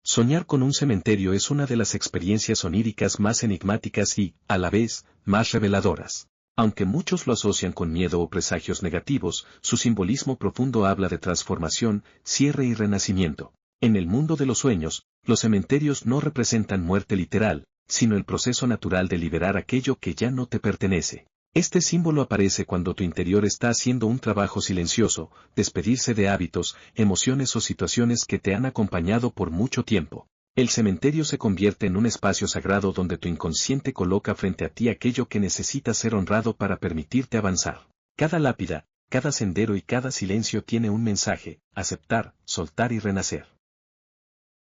Soñar con un cementerio es una de las experiencias oníricas más enigmáticas y, a la vez, más reveladoras. Aunque muchos lo asocian con miedo o presagios negativos, su simbolismo profundo habla de transformación, cierre y renacimiento. En el mundo de los sueños, los cementerios no representan muerte literal, sino el proceso natural de liberar aquello que ya no te pertenece. Este símbolo aparece cuando tu interior está haciendo un trabajo silencioso, despedirse de hábitos, emociones o situaciones que te han acompañado por mucho tiempo. El cementerio se convierte en un espacio sagrado donde tu inconsciente coloca frente a ti aquello que necesita ser honrado para permitirte avanzar. Cada lápida, cada sendero y cada silencio tiene un mensaje: aceptar, soltar y renacer.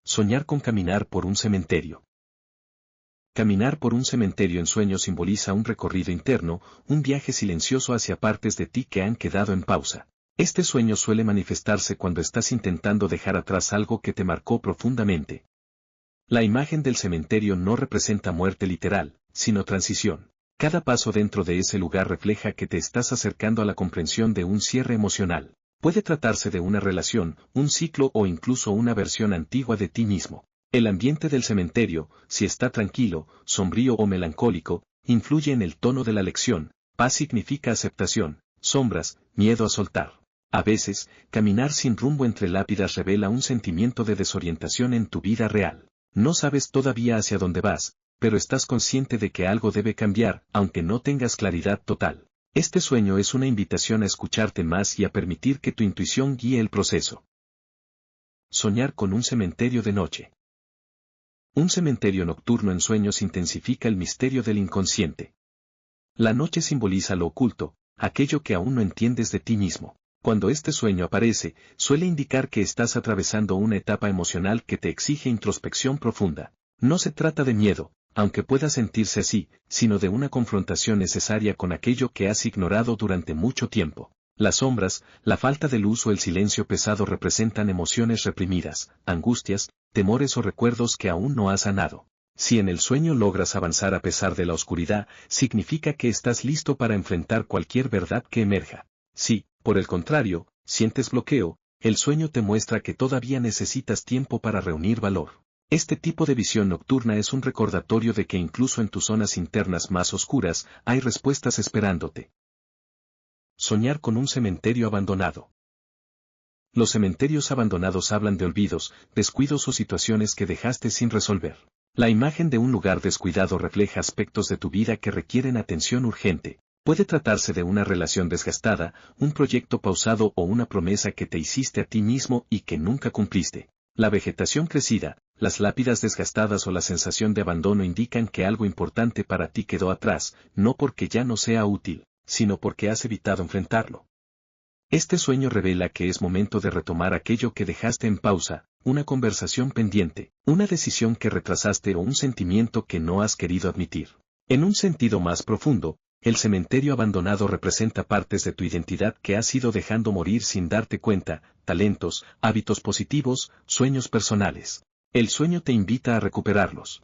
Soñar con caminar por un cementerio. Caminar por un cementerio en sueños simboliza un recorrido interno, un viaje silencioso hacia partes de ti que han quedado en pausa. Este sueño suele manifestarse cuando estás intentando dejar atrás algo que te marcó profundamente. La imagen del cementerio no representa muerte literal, sino transición. Cada paso dentro de ese lugar refleja que te estás acercando a la comprensión de un cierre emocional. Puede tratarse de una relación, un ciclo o incluso una versión antigua de ti mismo. El ambiente del cementerio, si está tranquilo, sombrío o melancólico, influye en el tono de la lección. Paz significa aceptación, sombras, miedo a soltar. A veces, caminar sin rumbo entre lápidas revela un sentimiento de desorientación en tu vida real. No sabes todavía hacia dónde vas, pero estás consciente de que algo debe cambiar, aunque no tengas claridad total. Este sueño es una invitación a escucharte más y a permitir que tu intuición guíe el proceso. Soñar con un cementerio de noche. Un cementerio nocturno en sueños intensifica el misterio del inconsciente. La noche simboliza lo oculto, aquello que aún no entiendes de ti mismo. Cuando este sueño aparece, suele indicar que estás atravesando una etapa emocional que te exige introspección profunda. No se trata de miedo, aunque pueda sentirse así, sino de una confrontación necesaria con aquello que has ignorado durante mucho tiempo. Las sombras, la falta de luz o el silencio pesado representan emociones reprimidas, angustias, temores o recuerdos que aún no has sanado. Si en el sueño logras avanzar a pesar de la oscuridad, significa que estás listo para enfrentar cualquier verdad que emerja. Si, por el contrario, sientes bloqueo, el sueño te muestra que todavía necesitas tiempo para reunir valor. Este tipo de visión nocturna es un recordatorio de que incluso en tus zonas internas más oscuras, hay respuestas esperándote. Soñar con un cementerio abandonado. Los cementerios abandonados hablan de olvidos, descuidos o situaciones que dejaste sin resolver. La imagen de un lugar descuidado refleja aspectos de tu vida que requieren atención urgente. Puede tratarse de una relación desgastada, un proyecto pausado o una promesa que te hiciste a ti mismo y que nunca cumpliste. La vegetación crecida, las lápidas desgastadas o la sensación de abandono indican que algo importante para ti quedó atrás, no porque ya no sea útil, sino porque has evitado enfrentarlo. Este sueño revela que es momento de retomar aquello que dejaste en pausa, una conversación pendiente, una decisión que retrasaste o un sentimiento que no has querido admitir. En un sentido más profundo, el cementerio abandonado representa partes de tu identidad que has ido dejando morir sin darte cuenta, talentos, hábitos positivos, sueños personales. El sueño te invita a recuperarlos.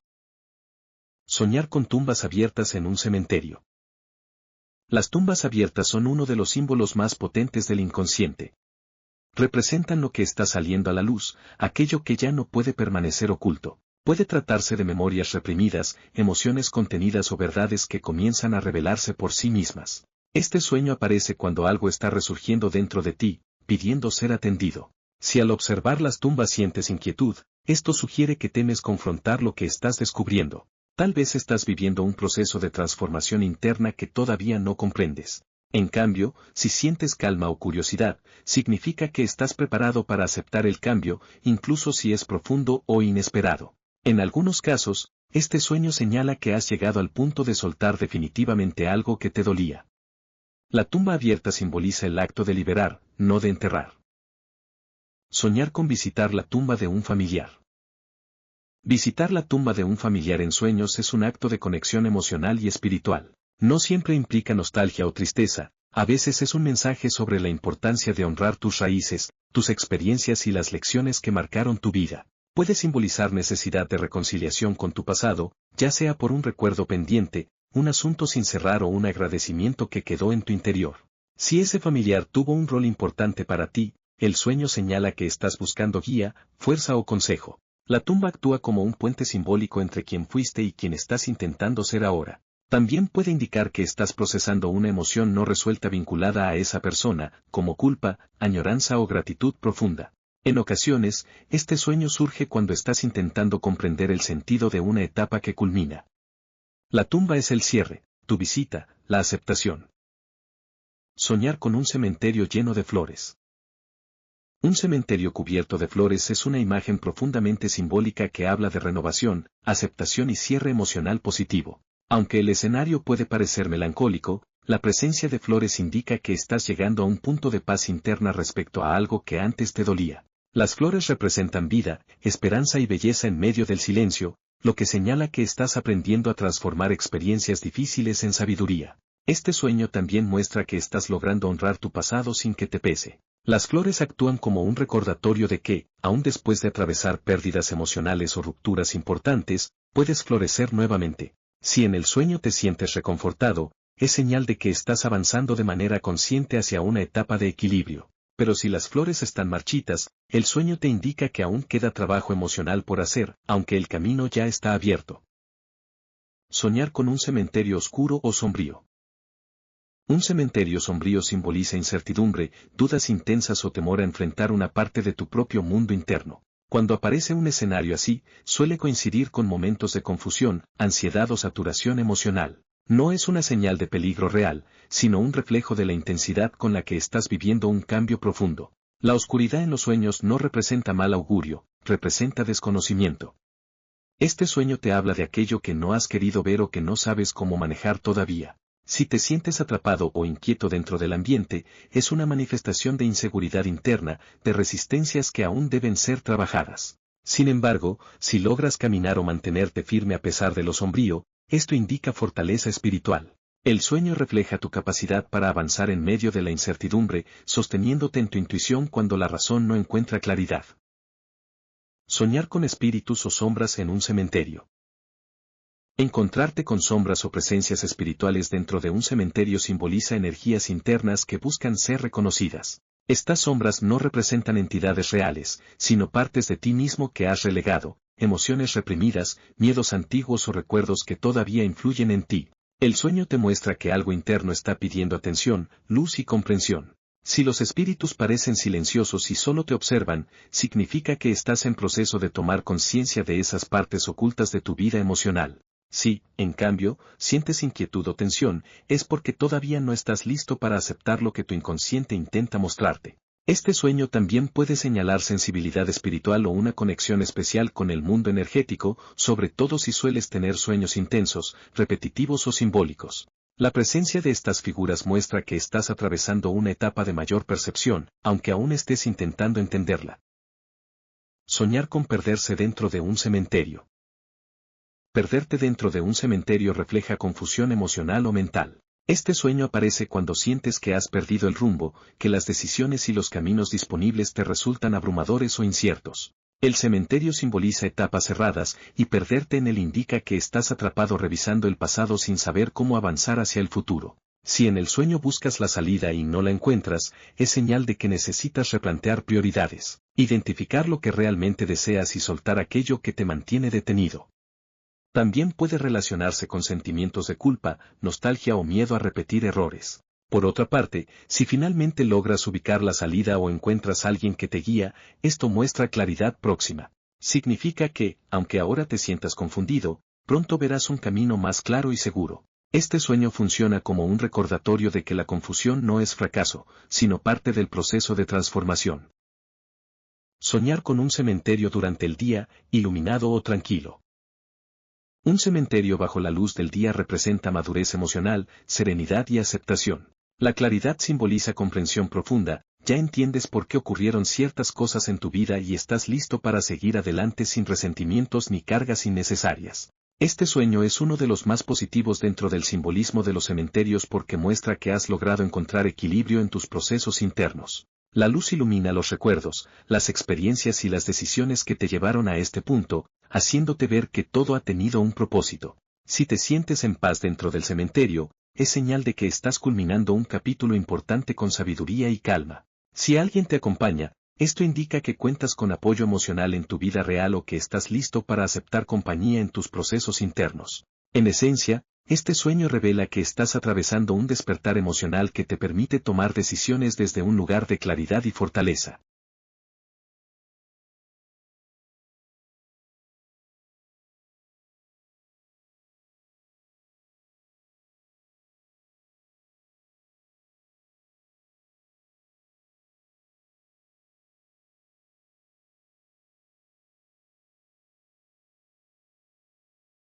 Soñar con tumbas abiertas en un cementerio. Las tumbas abiertas son uno de los símbolos más potentes del inconsciente. Representan lo que está saliendo a la luz, aquello que ya no puede permanecer oculto. Puede tratarse de memorias reprimidas, emociones contenidas o verdades que comienzan a revelarse por sí mismas. Este sueño aparece cuando algo está resurgiendo dentro de ti, pidiendo ser atendido. Si al observar las tumbas sientes inquietud, esto sugiere que temes confrontar lo que estás descubriendo. Tal vez estás viviendo un proceso de transformación interna que todavía no comprendes. En cambio, si sientes calma o curiosidad, significa que estás preparado para aceptar el cambio, incluso si es profundo o inesperado. En algunos casos, este sueño señala que has llegado al punto de soltar definitivamente algo que te dolía. La tumba abierta simboliza el acto de liberar, no de enterrar. Soñar con visitar la tumba de un familiar. Visitar la tumba de un familiar en sueños es un acto de conexión emocional y espiritual. No siempre implica nostalgia o tristeza, a veces es un mensaje sobre la importancia de honrar tus raíces, tus experiencias y las lecciones que marcaron tu vida. Puede simbolizar necesidad de reconciliación con tu pasado, ya sea por un recuerdo pendiente, un asunto sin cerrar o un agradecimiento que quedó en tu interior. Si ese familiar tuvo un rol importante para ti, el sueño señala que estás buscando guía, fuerza o consejo. La tumba actúa como un puente simbólico entre quien fuiste y quien estás intentando ser ahora. También puede indicar que estás procesando una emoción no resuelta vinculada a esa persona, como culpa, añoranza o gratitud profunda. En ocasiones, este sueño surge cuando estás intentando comprender el sentido de una etapa que culmina. La tumba es el cierre, tu visita, la aceptación. Soñar con un cementerio lleno de flores. Un cementerio cubierto de flores es una imagen profundamente simbólica que habla de renovación, aceptación y cierre emocional positivo. Aunque el escenario puede parecer melancólico, la presencia de flores indica que estás llegando a un punto de paz interna respecto a algo que antes te dolía. Las flores representan vida, esperanza y belleza en medio del silencio, lo que señala que estás aprendiendo a transformar experiencias difíciles en sabiduría. Este sueño también muestra que estás logrando honrar tu pasado sin que te pese. Las flores actúan como un recordatorio de que, aun después de atravesar pérdidas emocionales o rupturas importantes, puedes florecer nuevamente. Si en el sueño te sientes reconfortado, es señal de que estás avanzando de manera consciente hacia una etapa de equilibrio. Pero si las flores están marchitas, el sueño te indica que aún queda trabajo emocional por hacer, aunque el camino ya está abierto. Soñar con un cementerio oscuro o sombrío. Un cementerio sombrío simboliza incertidumbre, dudas intensas o temor a enfrentar una parte de tu propio mundo interno. Cuando aparece un escenario así, suele coincidir con momentos de confusión, ansiedad o saturación emocional. No es una señal de peligro real, sino un reflejo de la intensidad con la que estás viviendo un cambio profundo. La oscuridad en los sueños no representa mal augurio, representa desconocimiento. Este sueño te habla de aquello que no has querido ver o que no sabes cómo manejar todavía. Si te sientes atrapado o inquieto dentro del ambiente, es una manifestación de inseguridad interna, de resistencias que aún deben ser trabajadas. Sin embargo, si logras caminar o mantenerte firme a pesar de lo sombrío, esto indica fortaleza espiritual. El sueño refleja tu capacidad para avanzar en medio de la incertidumbre, sosteniéndote en tu intuición cuando la razón no encuentra claridad. Soñar con espíritus o sombras en un cementerio. Encontrarte con sombras o presencias espirituales dentro de un cementerio simboliza energías internas que buscan ser reconocidas. Estas sombras no representan entidades reales, sino partes de ti mismo que has relegado, emociones reprimidas, miedos antiguos o recuerdos que todavía influyen en ti. El sueño te muestra que algo interno está pidiendo atención, luz y comprensión. Si los espíritus parecen silenciosos y solo te observan, significa que estás en proceso de tomar conciencia de esas partes ocultas de tu vida emocional. Si, en cambio, sientes inquietud o tensión, es porque todavía no estás listo para aceptar lo que tu inconsciente intenta mostrarte. Este sueño también puede señalar sensibilidad espiritual o una conexión especial con el mundo energético, sobre todo si sueles tener sueños intensos, repetitivos o simbólicos. La presencia de estas figuras muestra que estás atravesando una etapa de mayor percepción, aunque aún estés intentando entenderla. Soñar con perderse dentro de un cementerio. Perderte dentro de un cementerio refleja confusión emocional o mental. Este sueño aparece cuando sientes que has perdido el rumbo, que las decisiones y los caminos disponibles te resultan abrumadores o inciertos. El cementerio simboliza etapas cerradas, y perderte en él indica que estás atrapado revisando el pasado sin saber cómo avanzar hacia el futuro. Si en el sueño buscas la salida y no la encuentras, es señal de que necesitas replantear prioridades, identificar lo que realmente deseas y soltar aquello que te mantiene detenido. También puede relacionarse con sentimientos de culpa, nostalgia o miedo a repetir errores. Por otra parte, si finalmente logras ubicar la salida o encuentras a alguien que te guía, esto muestra claridad próxima. Significa que, aunque ahora te sientas confundido, pronto verás un camino más claro y seguro. Este sueño funciona como un recordatorio de que la confusión no es fracaso, sino parte del proceso de transformación. Soñar con un cementerio durante el día, iluminado o tranquilo. Un cementerio bajo la luz del día representa madurez emocional, serenidad y aceptación. La claridad simboliza comprensión profunda, ya entiendes por qué ocurrieron ciertas cosas en tu vida y estás listo para seguir adelante sin resentimientos ni cargas innecesarias. Este sueño es uno de los más positivos dentro del simbolismo de los cementerios porque muestra que has logrado encontrar equilibrio en tus procesos internos. La luz ilumina los recuerdos, las experiencias y las decisiones que te llevaron a este punto, haciéndote ver que todo ha tenido un propósito. Si te sientes en paz dentro del cementerio, es señal de que estás culminando un capítulo importante con sabiduría y calma. Si alguien te acompaña, Esto indica que cuentas con apoyo emocional en tu vida real o que estás listo para aceptar compañía en tus procesos internos. En esencia, este sueño revela que estás atravesando un despertar emocional que te permite tomar decisiones desde un lugar de claridad y fortaleza.